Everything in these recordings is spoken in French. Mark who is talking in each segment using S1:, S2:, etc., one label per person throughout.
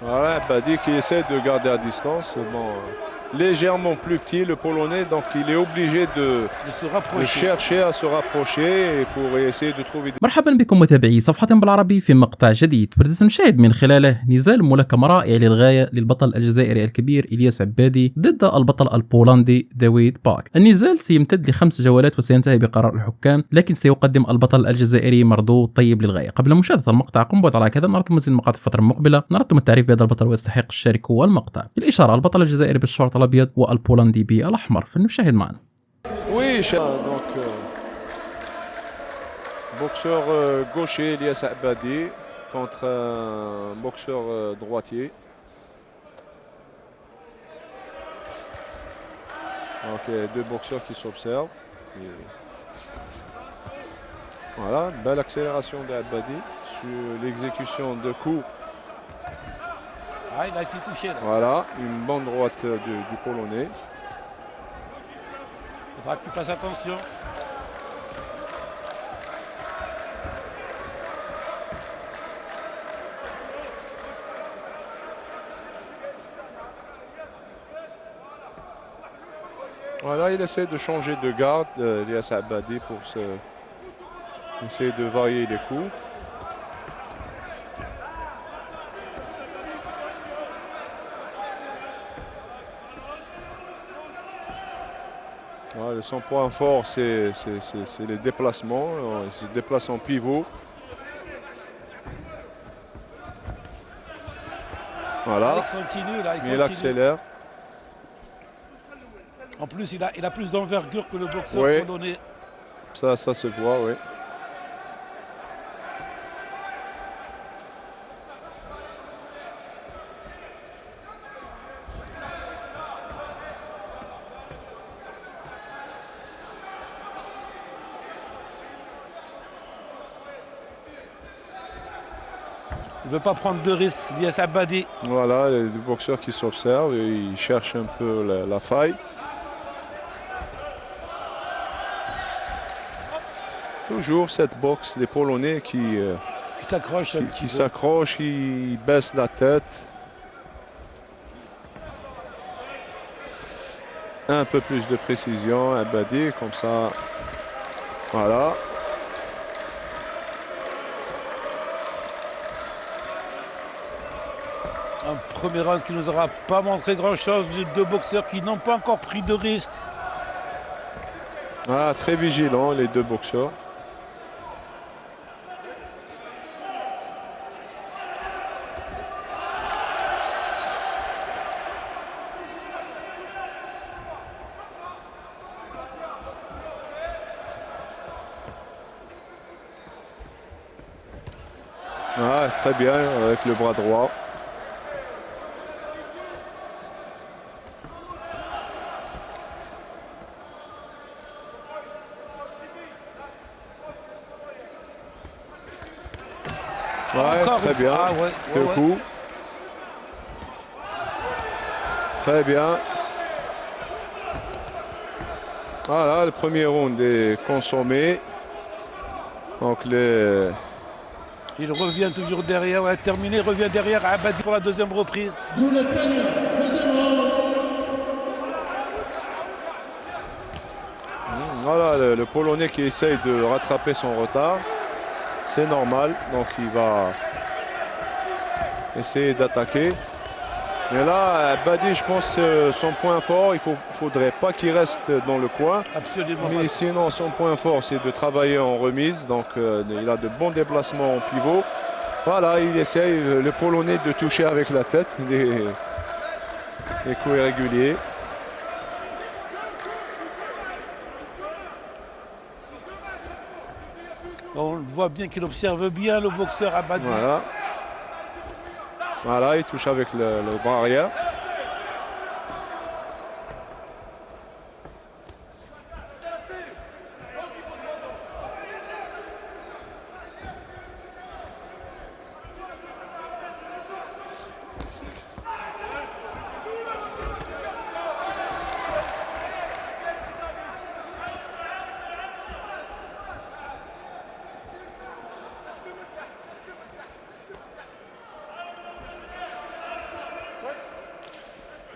S1: Voilà, Badi qui essaie de garder à distance. Bon, légèrement plus petit, le Polonais, donc il est obligé
S2: De se
S1: de
S2: rapprocher.
S1: chercher à se rapprocher et pour essayer de trouver des...
S3: مرحبا بكم متابعي صفحة بالعربي في مقطع جديد بدأت نشاهد من خلاله نزال ملاكمة رائع للغاية للبطل الجزائري الكبير إلياس عبادي ضد البطل البولندي دافيد باك. النزال سيمتد ل5 جولات وسينتهي بقرار الحكام، لكن سيقدم البطل الجزائري مردود طيب للغاية. قبل مشاهدة المقطع قم بوضع لايك، نردتم مزيد المقاطع في الفترة المقبلة، نردتم التعريف بهذا البطل ويستحق الشارك المقطع. بالإشارة البطل الجزائري بالشورت الأبيض والبولندي بالأحمر، فلنشاهد معا.
S1: Oui, donc boxeur gaucher Elias Abadi contre un boxeur droitier. Donc deux boxeurs qui s'observent. Et voilà, belle accélération d'Abadi sur l'exécution de coups.
S2: Ah, il a été touché là.
S1: Voilà, une bonne droite du Polonais.
S2: Il faudra qu'il fasse attention.
S1: Voilà, il essaie de changer de garde, Elias Abadi, pour essayer de varier les coups. Voilà, son point fort, c'est les déplacements. Il se déplace en pivot. Voilà,
S2: Il continue là,
S1: il accélère.
S2: En plus, il a plus d'envergure que le boxeur
S1: Oui.
S2: polonais.
S1: Ça se voit, oui.
S2: Il ne veut pas prendre de risques, Elias Abadi.
S1: Voilà, les deux boxeurs qui s'observent et ils cherchent un peu la faille. Toujours cette boxe des Polonais qui
S2: s'accroche un petit peu.
S1: s'accrochent, qui baissent la tête. Un peu plus de précision, Abadi, comme ça. Voilà.
S2: Un premier round qui nous aura pas montré grand-chose. Les deux boxeurs qui n'ont pas encore pris de risques.
S1: Voilà, très vigilants les deux boxeurs. Ah, très bien avec le bras droit. Ouais, très bien.
S2: Ah, ouais,
S1: Deux coups. Très bien. Voilà, le premier round est consommé. Donc les...
S2: Il revient toujours derrière, ouais, terminé, il revient derrière Abadi pour la deuxième reprise.
S1: Voilà, le Polonais qui essaye de rattraper son retard. C'est normal, donc il va essayer d'attaquer. Mais là, Abadi, je pense, son point fort, il ne faudrait pas qu'il reste dans le coin.
S2: Absolument.
S1: Mais sinon, son point fort, c'est de travailler en remise. Donc, il a de bons déplacements en pivot. Voilà, il essaye, le Polonais, de toucher avec la tête. Des coups irréguliers.
S2: On voit bien qu'il observe bien le boxeur Abadi.
S1: Voilà. Voilà, il touche avec le bras arrière.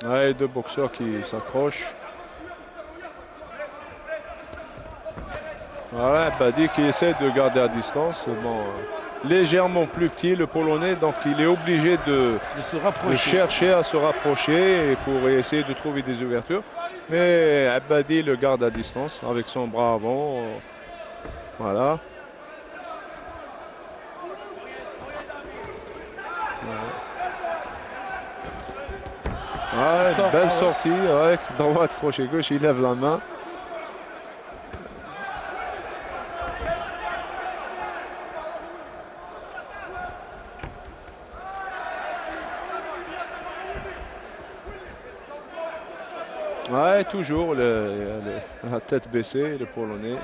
S1: Ouais, deux boxeurs qui s'accrochent. Voilà, Badi qui essaie de garder à distance. Bon, légèrement plus petit le Polonais, donc il est obligé de
S2: se rapprocher.
S1: chercher à se rapprocher et pour essayer de trouver des ouvertures. Mais Abadi le garde à distance avec son bras avant. Voilà. Ouais, belle sortie, ouais, droite, crochet gauche, il lève la main. Ouais, toujours la tête baissée, le Polonais.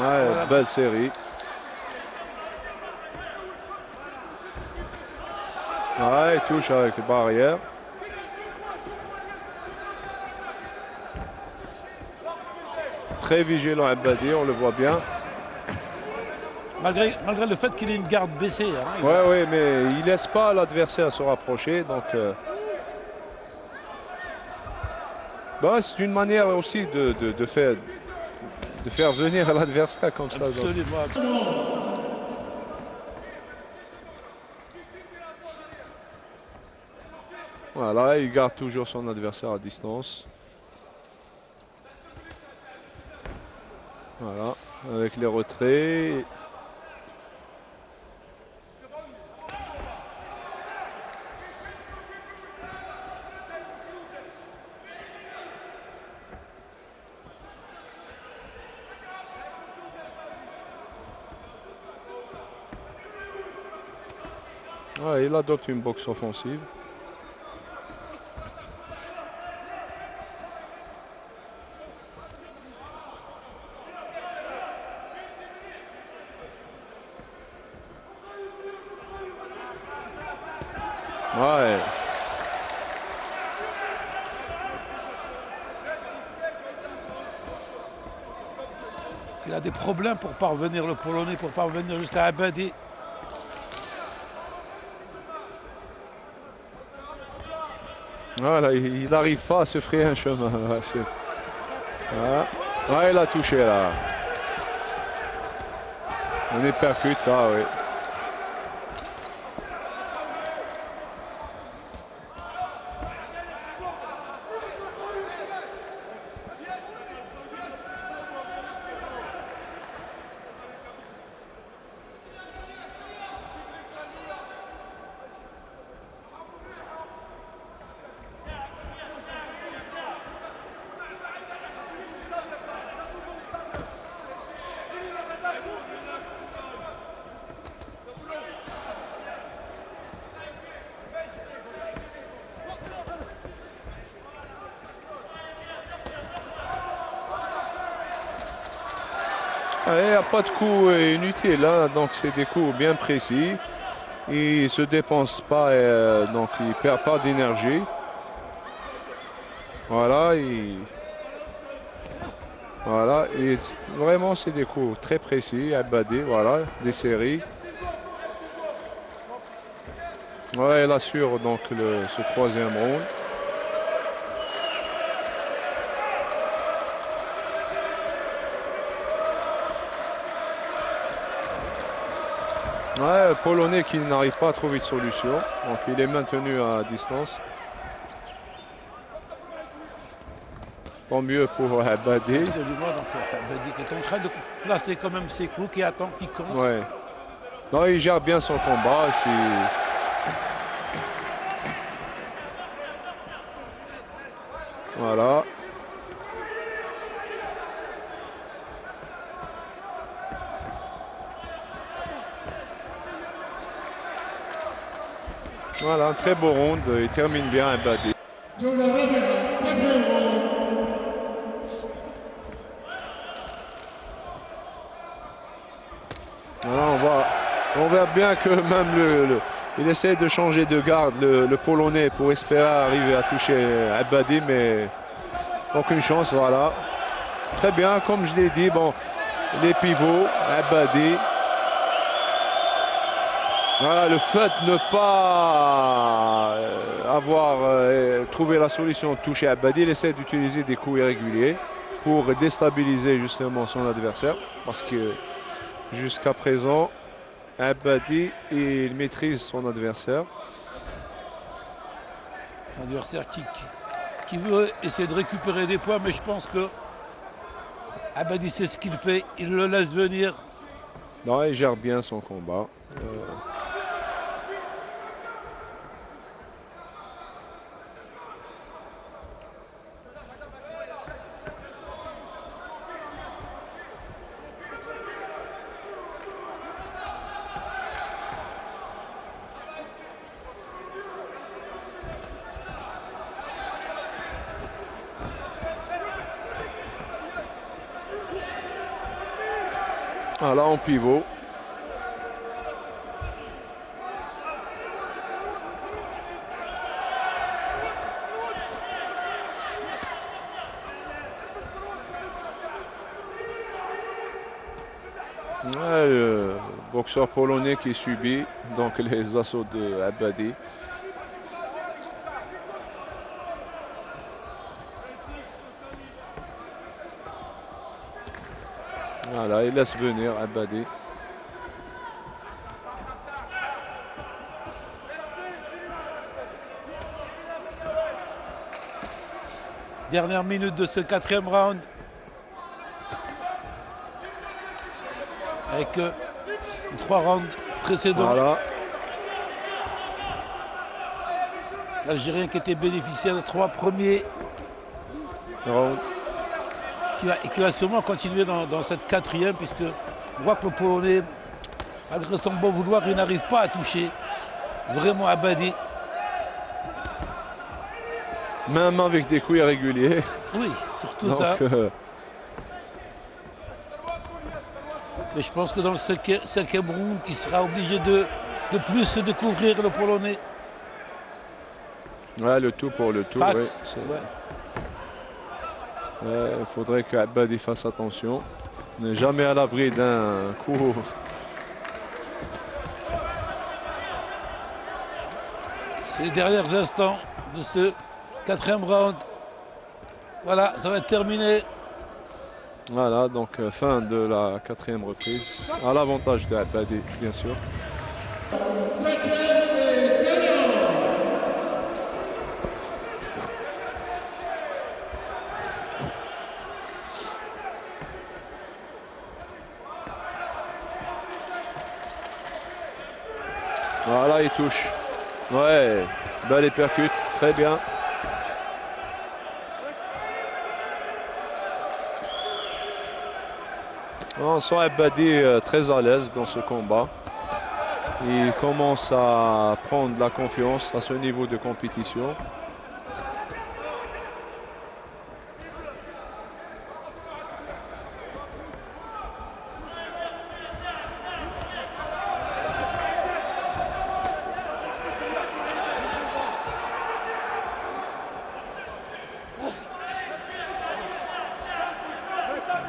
S1: Ouais, belle série. Ouais, il touche avec barrière. Très vigilant Abadi, on le voit bien.
S2: Malgré le fait qu'il ait une garde baissée. Hein,
S1: ouais, mais il laisse pas l'adversaire se rapprocher. Donc, bah, c'est une manière aussi de faire venir l'adversaire comme ça.
S2: Absolument.
S1: Voilà, il garde toujours son adversaire à distance. Voilà, avec les retraits. Ouais, il adopte une boxe offensive. Ouais.
S2: Il a des problèmes pour parvenir, le Polonais, pour parvenir jusqu'à Abadi.
S1: Voilà, il n'arrive pas à se frayer un chemin. Voilà. Ouais, il a touché là. On est percute, ça, oui. Il n'y a pas de coups inutiles, hein, donc c'est des coups bien précis. Il ne se dépense pas, donc il ne perd pas d'énergie. Voilà, voilà, et vraiment c'est des coups très précis, Abadi, voilà, des séries. Ouais, il assure donc ce troisième round. Ouais, Polonais qui n'arrive pas à trouver de solution. Donc il est maintenu à distance. Tant mieux pour Abadi.
S2: Absolument, donc c'est Abadi qui est en train de placer quand même ses coups, qui attend, qui compte.
S1: Ouais. Non, il gère bien son combat. Voilà. Voilà, un très beau round. Il termine bien Abadi. Voilà, on voit bien que même il essaie de changer de garde, le Polonais, pour espérer arriver à toucher Abadi, mais aucune chance. Voilà. Très bien, comme je l'ai dit, bon, les pivots, Abadi. Voilà, le fait de ne pas avoir trouvé la solution de toucher Abadi, il essaie d'utiliser des coups irréguliers pour déstabiliser justement son adversaire, parce que jusqu'à présent, Abadi, il maîtrise son adversaire.
S2: Un adversaire qui veut essayer de récupérer des points, mais je pense que Abadi sait ce qu'il fait, il le laisse venir.
S1: Non, il gère bien son combat. Voilà, en pivot. Le boxeur polonais qui subit donc les assauts de Abadi. Voilà, il laisse venir Abadi.
S2: Dernière minute de ce 4e round. Avec les 3 rounds précédents.
S1: Voilà.
S2: L'Algérien qui était bénéficiaire des 3 premiers
S1: Round.
S2: qui va sûrement continuer dans cette 4e, puisque on voit que le Polonais, malgré son bon vouloir, il n'arrive pas à toucher vraiment Abadi.
S1: Même avec des coups irréguliers.
S2: Oui, surtout
S1: Donc,
S2: ça. Mais je pense que dans le 5e round, il sera obligé de plus se découvrir, le Polonais.
S1: Ouais, le tout pour le tout.
S2: Pat,
S1: Oui,
S2: ouais.
S1: Il faudrait qu'Abadi fasse attention. On n'est jamais à l'abri d'un coup.
S2: C'est les derniers instants de ce 4e round. Voilà, ça va être terminé.
S1: Voilà, donc fin de la 4e reprise. À l'avantage de Abadi, bien sûr. Voilà, il touche. Ouais, belle et percute, très bien. On sent Abadi très à l'aise dans ce combat. Il commence à prendre de la confiance à ce niveau de compétition.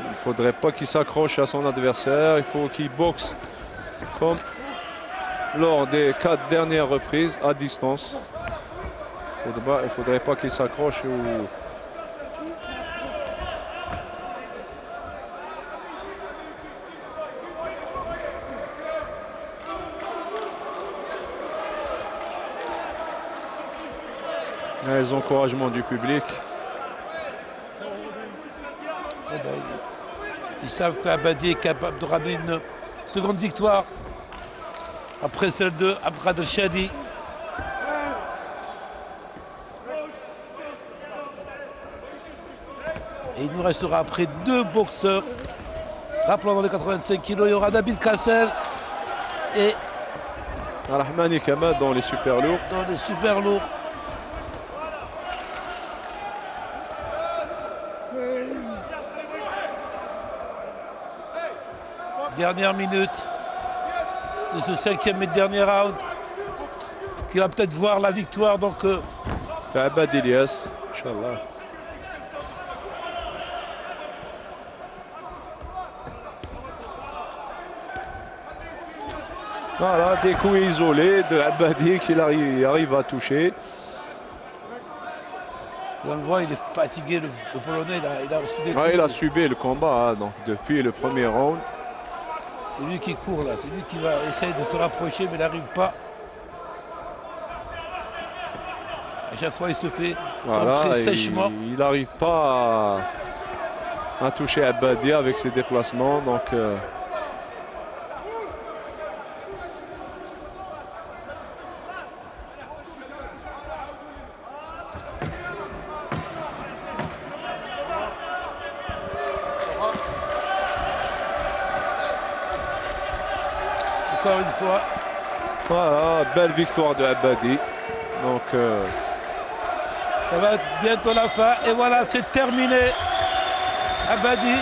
S1: Il ne faudrait pas qu'il s'accroche à son adversaire. Il faut qu'il boxe comme lors des 4 dernières reprises à distance. Il ne faudrait pas qu'il s'accroche ou... Les encouragements du public.
S2: Ils savent qu'Abadi est capable de ramener une seconde victoire après celle de Abdrad El-Shadi. Et il nous restera après 2 boxeurs. Rappelons, dans les 85 kilos, il y aura Nabil Kassel et
S1: Rahmani Kamal dans les super lourds.
S2: dans les super lourds. dernières minutes de ce 5e et dernier round, qui va peut-être voir la victoire. Donc
S1: Abad Elias, Inch'Allah. Voilà, des coups isolés de Abadi qui arrive à toucher.
S2: on le voit, il est fatigué, le Polonais, il a reçu des coups.
S1: Il a subi le combat hein, donc, depuis le premier round.
S2: C'est lui qui court là, c'est lui qui va essayer de se rapprocher, mais il n'arrive pas. À chaque fois, il se fait contrer sèchement.
S1: Il n'arrive pas à toucher Abadi avec ses déplacements. Donc,
S2: encore une fois.
S1: voilà, belle victoire de Abadi. Donc,
S2: ça va être bientôt la fin. Et voilà, c'est terminé. Abadi.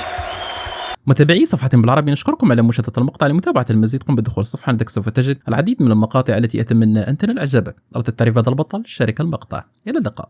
S3: متابعي صفحة بالعربي نشكركم على مشاهدة المقطع. لمتابعة المزيد قم بالدخول الصفحة، عندك سوف تجد العديد من المقاطع التي أتمنى أن تنال إعجابك. أردت تعريف هذا البطل شارك المقطع. إلى اللقاء.